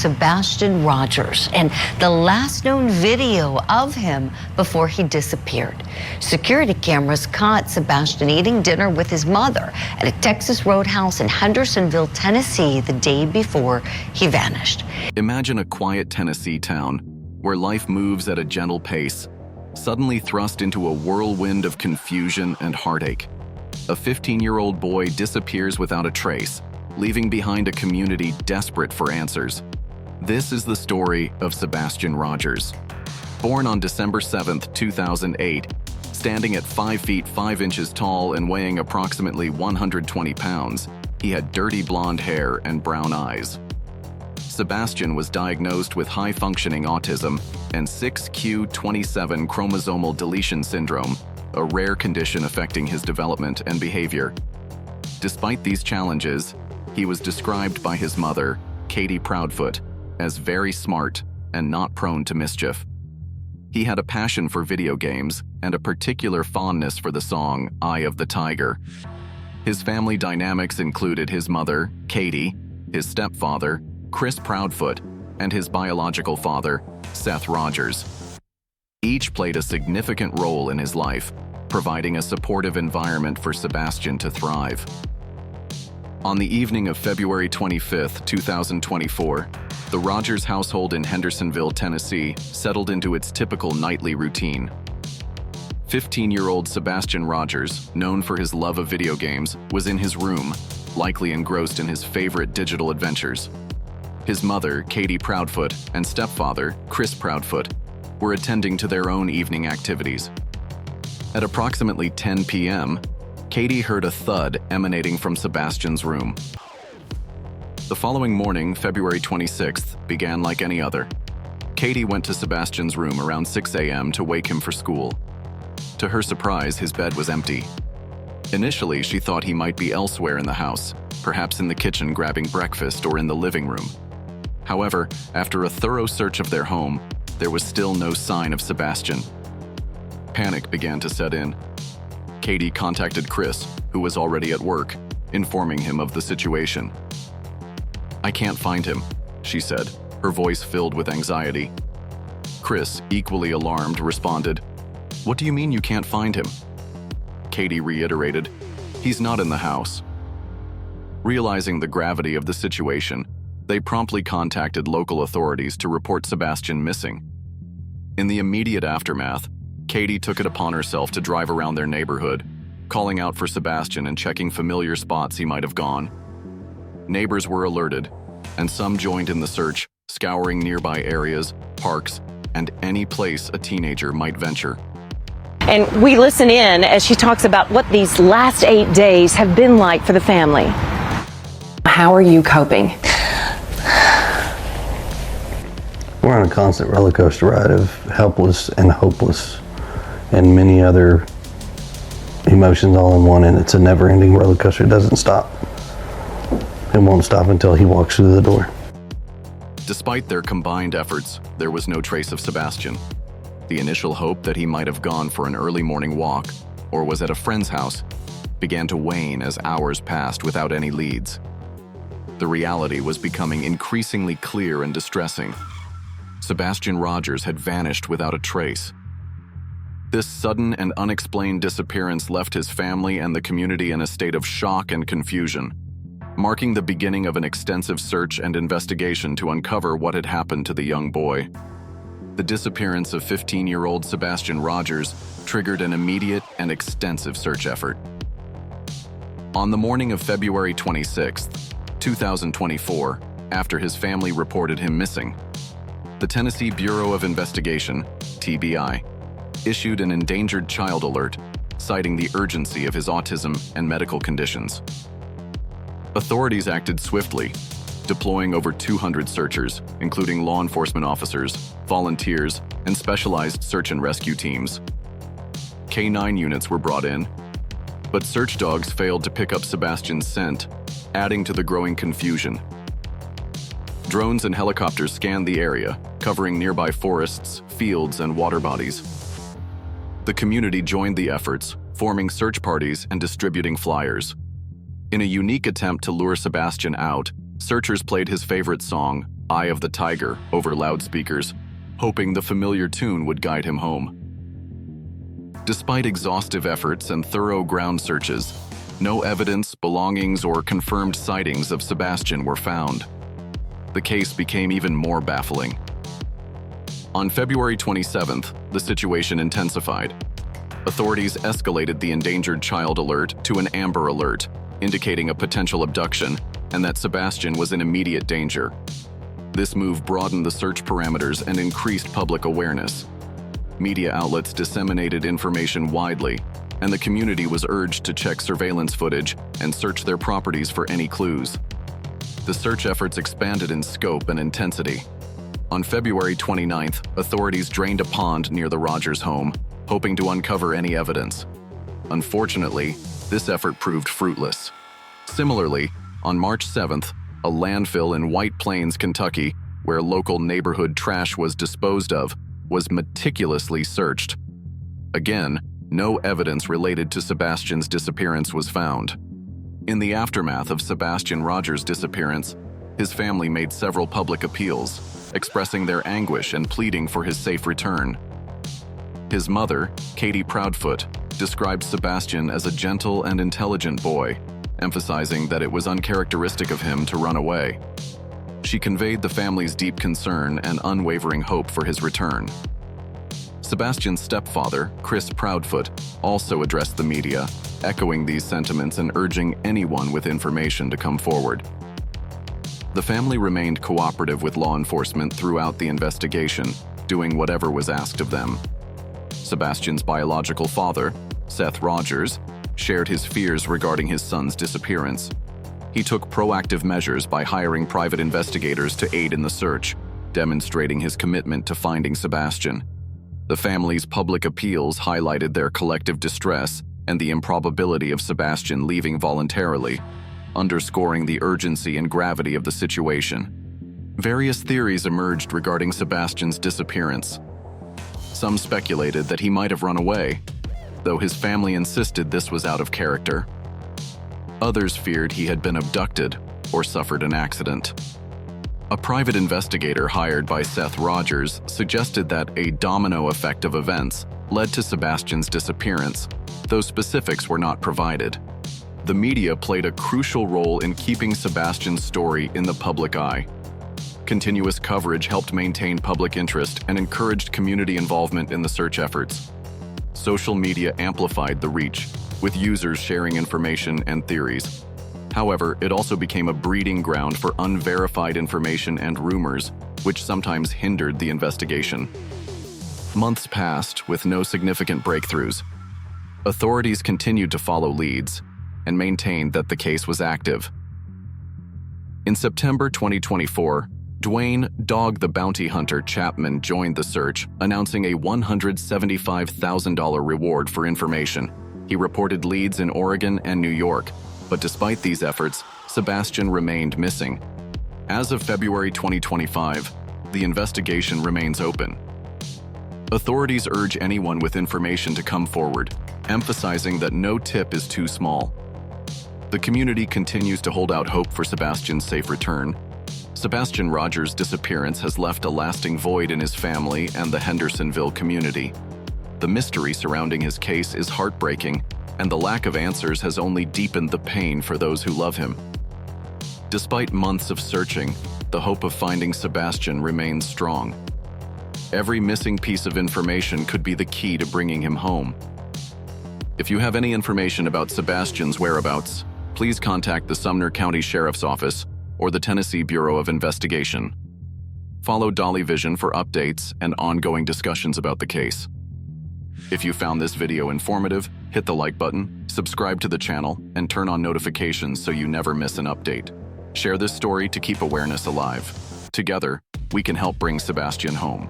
Sebastian Rogers and the last known video of him before he disappeared. Security cameras caught Sebastian eating dinner with his mother at a Texas roadhouse in Hendersonville, Tennessee, the day before he vanished. Imagine a quiet Tennessee town where life moves at a gentle pace, suddenly thrust into a whirlwind of confusion and heartache. A 15-year-old boy disappears without a trace, leaving behind a community desperate for answers. This is the story of Sebastian Rogers. Born on December 7, 2008, standing at 5 feet 5 inches tall and weighing approximately 120 pounds, he had dirty blonde hair and brown eyes. Sebastian was diagnosed with high-functioning autism and 6q27 chromosomal deletion syndrome, a rare condition affecting his development and behavior. Despite these challenges, he was described by his mother, Katie Proudfoot, as very smart and not prone to mischief. He had a passion for video games and a particular fondness for the song Eye of the Tiger. His family dynamics included his mother, Katie, his stepfather, Chris Proudfoot, and his biological father, Seth Rogers. Each played a significant role in his life, providing a supportive environment for Sebastian to thrive. On the evening of February 25, 2024, the Rogers household in Hendersonville, Tennessee, settled into its typical nightly routine. 15-year-old Sebastian Rogers, known for his love of video games, was in his room, likely engrossed in his favorite digital adventures. His mother, Katie Proudfoot, and stepfather, Chris Proudfoot, were attending to their own evening activities. At approximately 10 p.m., Katie heard a thud emanating from Sebastian's room. The following morning, February 26th, began like any other. Katie went to Sebastian's room around 6 a.m. to wake him for school. To her surprise, his bed was empty. Initially, she thought he might be elsewhere in the house, perhaps in the kitchen grabbing breakfast or in the living room. However, after a thorough search of their home, there was still no sign of Sebastian. Panic began to set in. Katie contacted Chris, who was already at work, informing him of the situation. "I can't find him," she said, her voice filled with anxiety. Chris, equally alarmed, responded, "What do you mean you can't find him?" Katie reiterated, "He's not in the house." Realizing the gravity of the situation, they promptly contacted local authorities to report Sebastian missing. In the immediate aftermath, Katie took it upon herself to drive around their neighborhood, calling out for Sebastian and checking familiar spots he might have gone. Neighbors were alerted, and some joined in the search, scouring nearby areas, parks, and any place a teenager might venture. And we listen in as she talks about what these last 8 days have been like for the family. How are you coping? We're on a constant roller coaster ride of helpless and hopeless and many other emotions all in one, and it's a never-ending roller coaster. It doesn't stop. It won't stop until he walks through the door. Despite their combined efforts, there was no trace of Sebastian. The initial hope that he might have gone for an early morning walk or was at a friend's house began to wane as hours passed without any leads. The reality was becoming increasingly clear and distressing. Sebastian Rogers had vanished without a trace. This sudden and unexplained disappearance left his family and the community in a state of shock and confusion, marking the beginning of an extensive search and investigation to uncover what had happened to the young boy. The disappearance of 15-year-old Sebastian Rogers triggered an immediate and extensive search effort. On the morning of February 26, 2024, after his family reported him missing, the Tennessee Bureau of Investigation, TBI, issued an endangered child alert, citing the urgency of his autism and medical conditions. Authorities acted swiftly, deploying over 200 searchers, including law enforcement officers, volunteers, and specialized search and rescue teams. K-9 units were brought in, but search dogs failed to pick up Sebastian's scent, adding to the growing confusion. Drones and helicopters scanned the area, covering nearby forests, fields, and water bodies. The community joined the efforts, forming search parties and distributing flyers. In a unique attempt to lure Sebastian out, searchers played his favorite song, Eye of the Tiger over loudspeakers, hoping the familiar tune would guide him home. Despite exhaustive efforts and thorough ground searches, no evidence, belongings, or confirmed sightings of Sebastian were found. The case became even more baffling. On February 27th, the situation intensified. Authorities escalated the endangered child alert to an amber alert, indicating a potential abduction and that Sebastian was in immediate danger. This move broadened the search parameters and increased public awareness. Media outlets disseminated information widely, and the community was urged to check surveillance footage and search their properties for any clues. The search efforts expanded in scope and intensity. On February 29th, authorities drained a pond near the Rogers home, hoping to uncover any evidence. Unfortunately, this effort proved fruitless. Similarly, on March 7th, a landfill in White Plains, Kentucky, where local neighborhood trash was disposed of, was meticulously searched. Again, no evidence related to Sebastian's disappearance was found. In the aftermath of Sebastian Rogers' disappearance, his family made several public appeals, expressing their anguish and pleading for his safe return. His mother, Katie Proudfoot, described Sebastian as a gentle and intelligent boy, emphasizing that it was uncharacteristic of him to run away. She conveyed the family's deep concern and unwavering hope for his return. Sebastian's stepfather, Chris Proudfoot, also addressed the media, echoing these sentiments and urging anyone with information to come forward. The family remained cooperative with law enforcement throughout the investigation, doing whatever was asked of them. Sebastian's biological father, Seth Rogers, shared his fears regarding his son's disappearance. He took proactive measures by hiring private investigators to aid in the search, demonstrating his commitment to finding Sebastian. The family's public appeals highlighted their collective distress and the improbability of Sebastian leaving voluntarily, underscoring the urgency and gravity of the situation. Various theories emerged regarding Sebastian's disappearance. Some speculated that he might have run away, though his family insisted this was out of character. Others feared he had been abducted or suffered an accident. A private investigator hired by Seth Rogers suggested that a domino effect of events led to Sebastian's disappearance, though specifics were not provided. The media played a crucial role in keeping Sebastian's story in the public eye. Continuous coverage helped maintain public interest and encouraged community involvement in the search efforts. Social media amplified the reach, with users sharing information and theories. However, it also became a breeding ground for unverified information and rumors, which sometimes hindered the investigation. Months passed with no significant breakthroughs. Authorities continued to follow leads and maintained that the case was active. In September 2024, Dwayne "Dog the Bounty Hunter" Chapman joined the search, announcing a $175,000 reward for information. He reported leads in Oregon and New York, but despite these efforts, Sebastian remained missing. As of February 2025, the investigation remains open. Authorities urge anyone with information to come forward, emphasizing that no tip is too small. The community continues to hold out hope for Sebastian's safe return. Sebastian Rogers' disappearance has left a lasting void in his family and the Hendersonville community. The mystery surrounding his case is heartbreaking, and the lack of answers has only deepened the pain for those who love him. Despite months of searching, the hope of finding Sebastian remains strong. Every missing piece of information could be the key to bringing him home. If you have any information about Sebastian's whereabouts, please contact the Sumner County Sheriff's Office or the Tennessee Bureau of Investigation. Follow Dolly Vision for updates and ongoing discussions about the case. If you found this video informative, hit the like button, subscribe to the channel, and turn on notifications so you never miss an update. Share this story to keep awareness alive. Together, we can help bring Sebastian home.